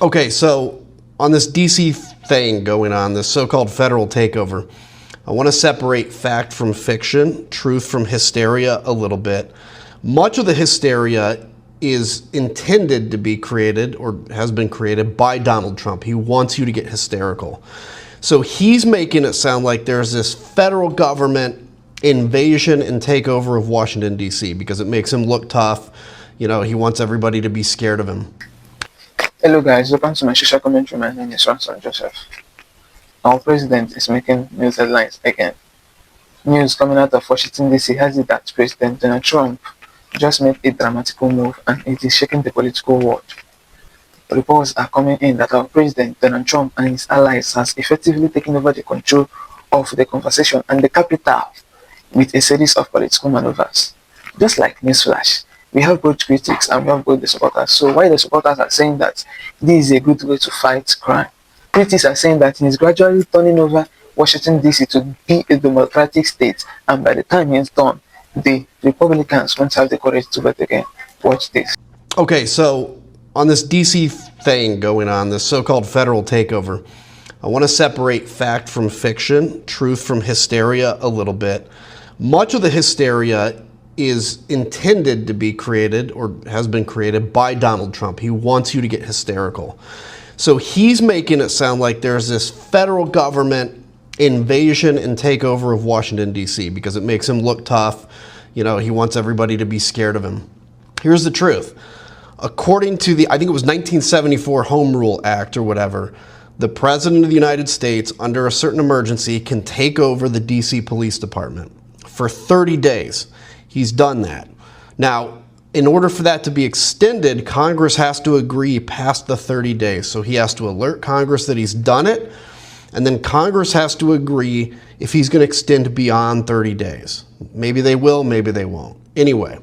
Okay, so on this DC thing going on, this so-called federal takeover, I want to separate fact from fiction, truth from hysteria a little bit. Much of the hysteria is intended to be created or has been created by Donald Trump. He wants you to get hysterical. So he's making it sound like there's this federal government invasion and takeover of Washington, D.C. because it makes him look tough. You know, he wants everybody to be scared of him. Hello guys, welcome to my social commentary. My name is Ransom Joseph. Our president is making news headlines again. News coming out of Washington DC has it that President Donald Trump just made a dramatic move and it is shaking the political world. Reports are coming in that our president Donald Trump and his allies has effectively taken over the control of the conversation and the capital with a series of political maneuvers. Just like Newsflash, we have both critics and we have both the supporters. So while the supporters are saying that this is a good way to fight crime, critics are saying that he is gradually turning over Washington DC to be a democratic state, and by the time he is done, the Republicans won't have the courage to vote again. Watch this. Okay, so on this DC thing going on, this so-called federal takeover, I want to separate fact from fiction, truth from hysteria a little bit. Much of the hysteria is intended to be created or has been created by Donald Trump. He wants you to get hysterical. So he's making it sound like there's this federal government invasion and takeover of Washington, D.C. because it makes him look tough. You know, he wants everybody to be scared of him. Here's the truth. According to I think it was 1974 Home Rule Act or whatever, the President of the United States, under a certain emergency, can take over the D.C. Police Department for 30 days. He's done that. Now, in order for that to be extended, Congress has to agree past the 30 days. So he has to alert Congress that he's done it, and then Congress has to agree if he's going to extend beyond 30 days. Maybe they will, maybe they won't. Anyway,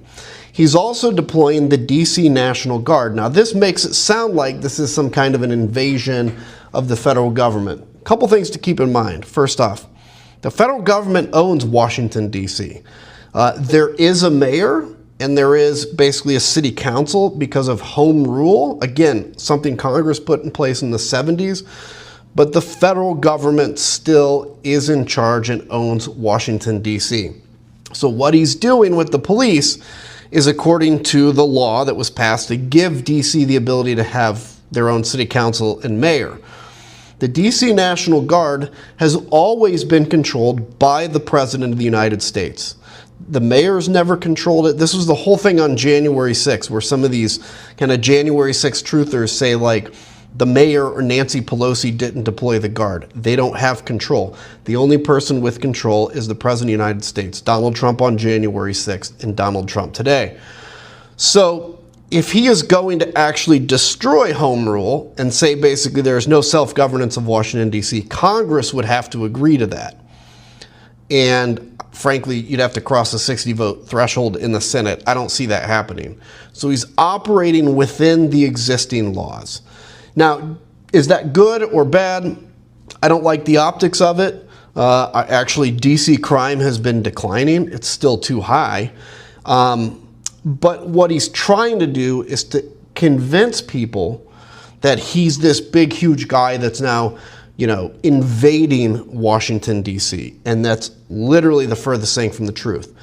he's also deploying the DC National Guard. Now, this makes it sound like this is some kind of an invasion of the federal government. A couple things to keep in mind. First off, the federal government owns Washington, D.C. There is a mayor and there is basically a city council because of home rule. Again, something Congress put in place in the 70s. But the federal government still is in charge and owns Washington, D.C. So what he's doing with the police is according to the law that was passed to give D.C. the ability to have their own city council and mayor. The D.C. National Guard has always been controlled by the President of the United States. The mayors never controlled it. This was the whole thing on January 6th, where some of these kind of January 6th truthers say, like, the mayor or Nancy Pelosi didn't deploy the guard. They don't have control. The only person with control is the President of the United States, Donald Trump on January 6th and Donald Trump today. So if he is going to actually destroy home rule and say basically there's no self-governance of Washington, D.C., Congress would have to agree to that. And frankly, you'd have to cross the 60-vote threshold in the Senate. I don't see that happening. So he's operating within the existing laws. Now, is that good or bad? I don't like the optics of it. Actually, DC crime has been declining. It's still too high. But what he's trying to do is to convince people that he's this big, huge guy that's now, you know, invading Washington, D.C. And that's literally the furthest thing from the truth.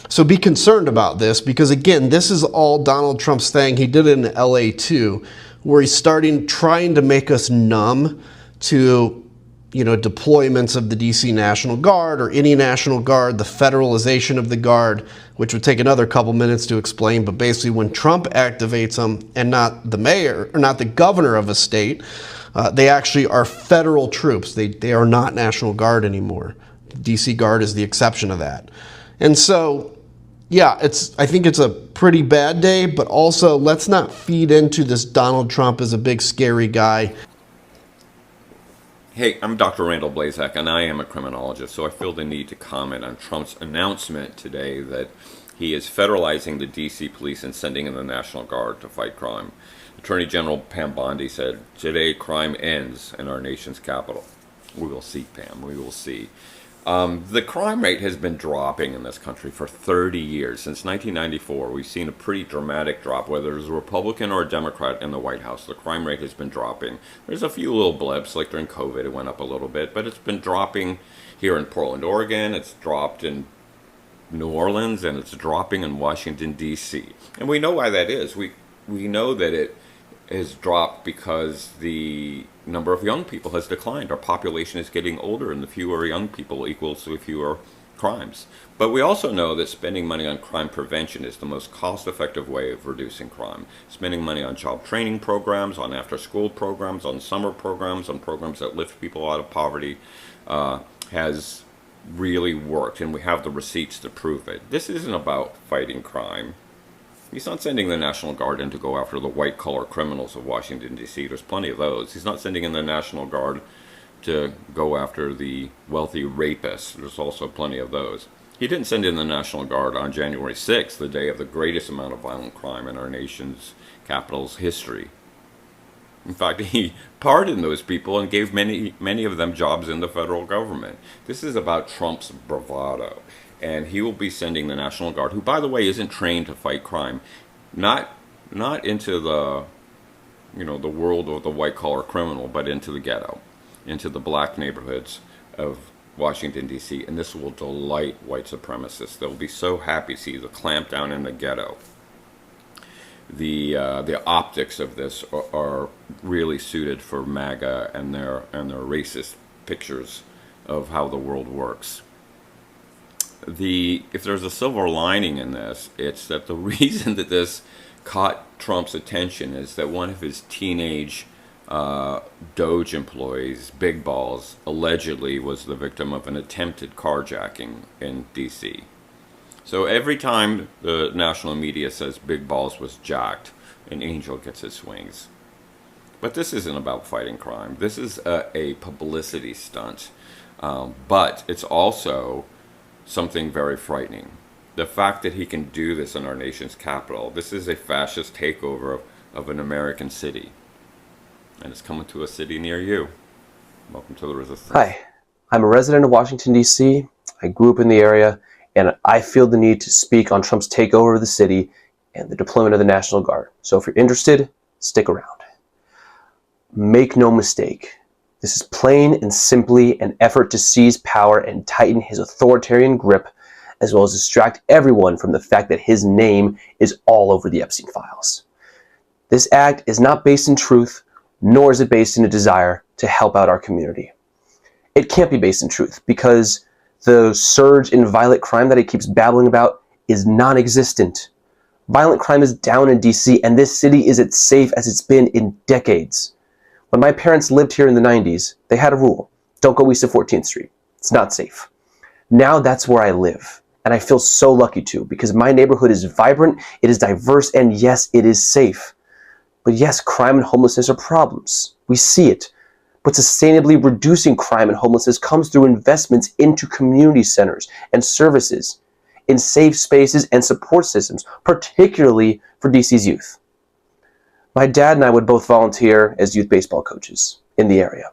So be concerned about this because, again, this is all Donald Trump's thing. He did it in L.A. too, where he's trying to make us numb to, you know, deployments of the D.C. National Guard or any National Guard, the federalization of the Guard, which would take another couple minutes to explain. But basically when Trump activates them and not the mayor or not the governor of a state, they actually are federal troops. They are not National Guard anymore. The D.C. Guard is the exception of that. And so, yeah, I think it's a pretty bad day, but also let's not feed into this Donald Trump as a big scary guy. Hey, I'm Dr. Randall Blazak, and I am a criminologist, so I feel the need to comment on Trump's announcement today that he is federalizing the D.C. police and sending in the National Guard to fight crime. Attorney General Pam Bondi said, "Today crime ends in our nation's capital." We will see, Pam, we will see. The crime rate has been dropping in this country for 30 years. Since 1994, we've seen a pretty dramatic drop. Whether it's a Republican or a Democrat in the White House, the crime rate has been dropping. There's a few little blips, like during COVID, it went up a little bit, but it's been dropping here in Portland, Oregon. It's dropped in New Orleans, and it's dropping in Washington, D.C. And we know why that is. We know that it has dropped because the number of young people has declined. Our population is getting older, and the fewer young people equals the fewer crimes. But we also know that spending money on crime prevention is the most cost-effective way of reducing crime. Spending money on job training programs, on after-school programs, on summer programs, on programs that lift people out of poverty has really worked, and we have the receipts to prove it. This isn't about fighting crime. He's not sending the National Guard in to go after the white-collar criminals of Washington, D.C. There's plenty of those. He's not sending in the National Guard to go after the wealthy rapists. There's also plenty of those. He didn't send in the National Guard on January 6th, the day of the greatest amount of violent crime in our nation's capital's history. In fact, he pardoned those people and gave many of them jobs in the federal government. This is about Trump's bravado. And he will be sending the National Guard, who, by the way, isn't trained to fight crime, not into the world of the white-collar criminal, but into the ghetto, into the black neighborhoods of Washington, D.C. And this will delight white supremacists. They'll be so happy to see the clampdown in the ghetto. The optics of this are really suited for MAGA and their racist pictures of how the world works. If there's a silver lining in this, it's that the reason that this caught Trump's attention is that one of his teenage Doge employees, Big Balls, allegedly was the victim of an attempted carjacking in D.C. So every time the national media says Big Balls was jacked, an angel gets his wings. But this isn't about fighting crime. This is a publicity stunt. But it's also something very frightening. The fact that he can do this in our nation's capital. This is a fascist takeover of an American city. And it's coming to a city near you. Welcome to the Resistance. Hi, I'm a resident of Washington, D.C. I grew up in the area, and I feel the need to speak on Trump's takeover of the city and the deployment of the National Guard. So if you're interested, stick around. Make no mistake. This is plain and simply an effort to seize power and tighten his authoritarian grip, as well as distract everyone from the fact that his name is all over the Epstein files. This act is not based in truth, nor is it based in a desire to help out our community. It can't be based in truth because the surge in violent crime that he keeps babbling about is non-existent. Violent crime is down in DC, and this city is as safe as it's been in decades. When my parents lived here in the 90s, they had a rule: don't go east of 14th Street. It's not safe. Now that's where I live, and I feel so lucky to, because my neighborhood is vibrant, it is diverse, and yes, it is safe. But yes, crime and homelessness are problems. We see it. But sustainably reducing crime and homelessness comes through investments into community centers and services, in safe spaces and support systems, particularly for DC's youth. My dad and I would both volunteer as youth baseball coaches in the area.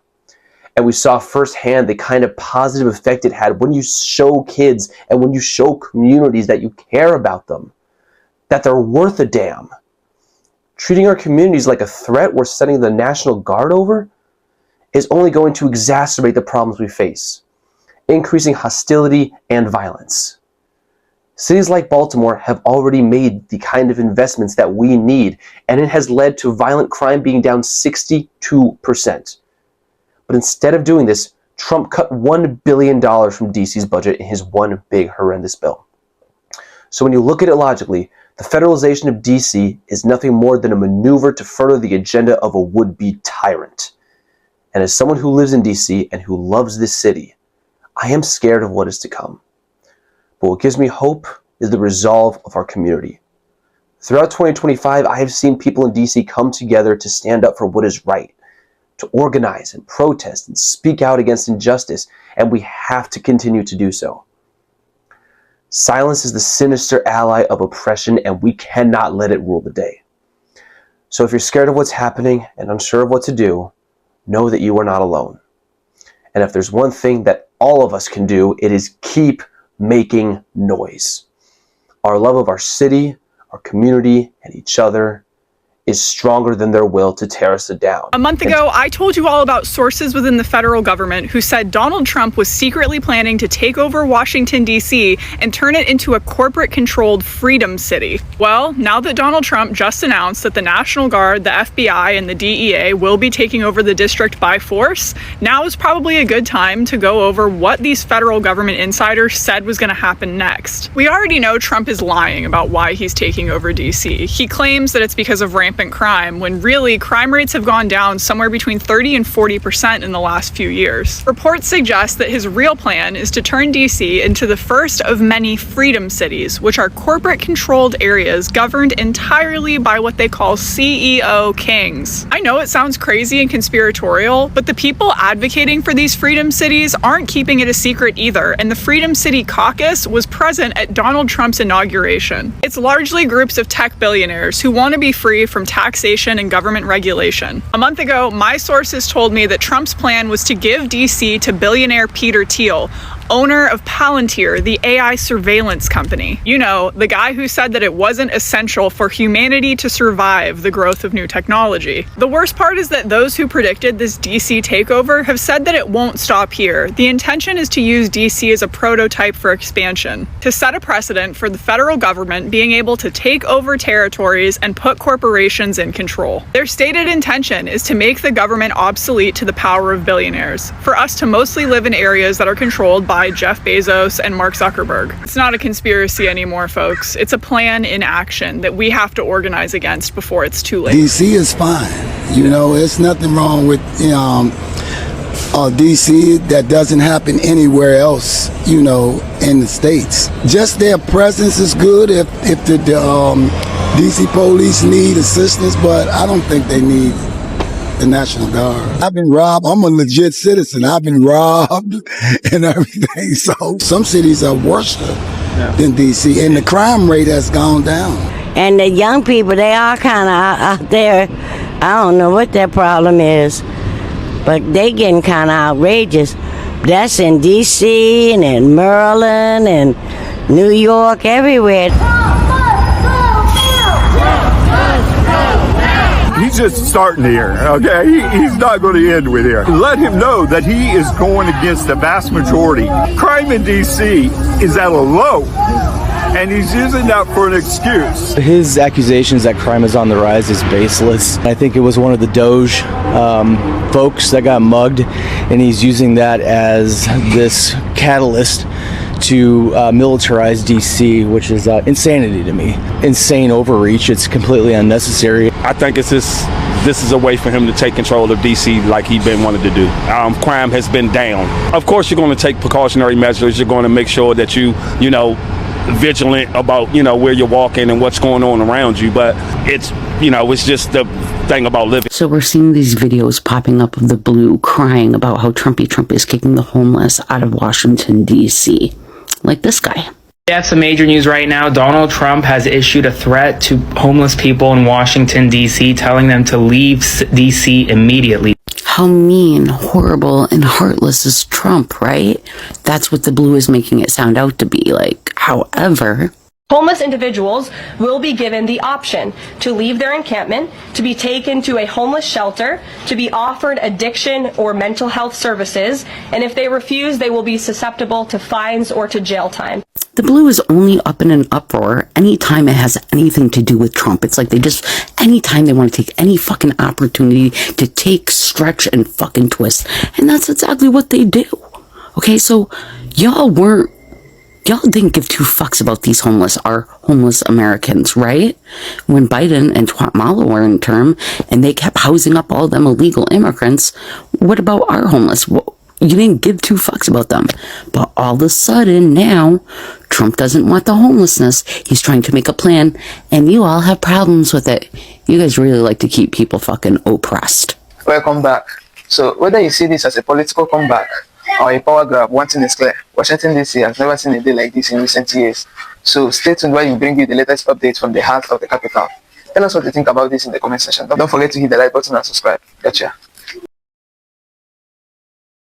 And we saw firsthand the kind of positive effect it had when you show kids and when you show communities that you care about them, that they're worth a damn. Treating our communities like a threat we're sending the National Guard over is only going to exacerbate the problems we face, increasing hostility and violence. Cities like Baltimore have already made the kind of investments that we need, and it has led to violent crime being down 62%. But instead of doing this, Trump cut $1 billion from DC's budget in his one big horrendous bill. So when you look at it logically, the federalization of DC is nothing more than a maneuver to further the agenda of a would-be tyrant. And as someone who lives in DC and who loves this city, I am scared of what is to come. But what gives me hope is the resolve of our community. Throughout 2025, I have seen people in DC come together to stand up for what is right, to organize and protest and speak out against injustice, and we have to continue to do so. Silence is the sinister ally of oppression, and we cannot let it rule the day. So if you're scared of what's happening and unsure of what to do, know that you are not alone. And if there's one thing that all of us can do. It is keep making noise. Our love of our city, our community, and each other is stronger than their will to tear us down. A month ago, I told you all about sources within the federal government who said Donald Trump was secretly planning to take over Washington, D.C. and turn it into a corporate-controlled freedom city. Well, now that Donald Trump just announced that the National Guard, the FBI, and the DEA will be taking over the district by force, now is probably a good time to go over what these federal government insiders said was going to happen next. We already know Trump is lying about why he's taking over D.C. He claims that it's because of rampant crime, when really crime rates have gone down somewhere between 30 and 40% in the last few years. Reports suggest that his real plan is to turn DC into the first of many freedom cities, which are corporate-controlled areas governed entirely by what they call CEO kings. I know it sounds crazy and conspiratorial, but the people advocating for these freedom cities aren't keeping it a secret either, and the Freedom City Caucus was present at Donald Trump's inauguration. It's largely groups of tech billionaires who want to be free from taxation and government regulation. A month ago, my sources told me that Trump's plan was to give DC to billionaire Peter Thiel, owner of Palantir, the AI surveillance company. You know, the guy who said that it wasn't essential for humanity to survive the growth of new technology. The worst part is that those who predicted this DC takeover have said that it won't stop here. The intention is to use DC as a prototype for expansion, to set a precedent for the federal government being able to take over territories and put corporations in control. Their stated intention is to make the government obsolete to the power of billionaires, for us to mostly live in areas that are controlled by Jeff Bezos and Mark Zuckerberg. It's not a conspiracy anymore, folks. It's a plan in action that we have to organize against before it's too late. DC is fine. You know, there's nothing wrong with DC that doesn't happen anywhere else, you know, in the States. Just their presence is good if the DC police need assistance, but I don't think they need the National Guard. I've been robbed. I'm a legit citizen. I've been robbed and everything. So some cities are worse than DC, and the crime rate has gone down. And the young people, they are kind of out there. I don't know what their problem is, but they getting kind of outrageous. That's in DC and in Maryland and New York, everywhere. He's just starting here, okay? He's not going to end with here. Let him know that he is going against the vast majority. Crime in D.C. is at a low, and he's using that for an excuse. His accusations that crime is on the rise is baseless. I think it was one of the Doge folks that got mugged, and he's using that as this catalyst to militarize DC, which is insanity to me. Insane overreach. It's completely unnecessary. I think this is a way for him to take control of DC like he's been wanting to do. Crime has been down. Of course, you're going to take precautionary measures. You're going to make sure that you know, vigilant about, you know, where you're walking and what's going on around you. But it's, you know, it's just the thing about living. So we're seeing these videos popping up of the Blue crying about how Trump is kicking the homeless out of Washington, D.C. Like this guy. That's some major news right now. Donald Trump has issued a threat to homeless people in Washington, D.C., telling them to leave D.C. immediately. How mean, horrible, and heartless is Trump, right? That's what the Blue is making it sound out to be like. However, homeless individuals will be given the option to leave their encampment, to be taken to a homeless shelter, to be offered addiction or mental health services, and if they refuse, they will be susceptible to fines or to jail time. The Blue is only up in an uproar anytime it has anything to do with Trump. It's like they just, anytime they want to take any fucking opportunity to take, stretch, and fucking twist. And that's exactly what they do. Okay, so y'all didn't give two fucks about these homeless Americans, right? When Biden and Kamala were in term and they kept housing up all them illegal immigrants, what about our homeless? You didn't give two fucks about them. But all of a sudden now, Trump doesn't want the homelessness. He's trying to make a plan, and you all have problems with it. You guys really like to keep people fucking oppressed. Welcome back. So whether you see this as a political comeback or a power grab, one thing is clear. Washington, D.C. has never seen a day like this in recent years. So stay tuned while we bring you the latest updates from the heart of the capital. Tell us what you think about this in the comment section. Don't forget to hit the like button and subscribe. Gotcha.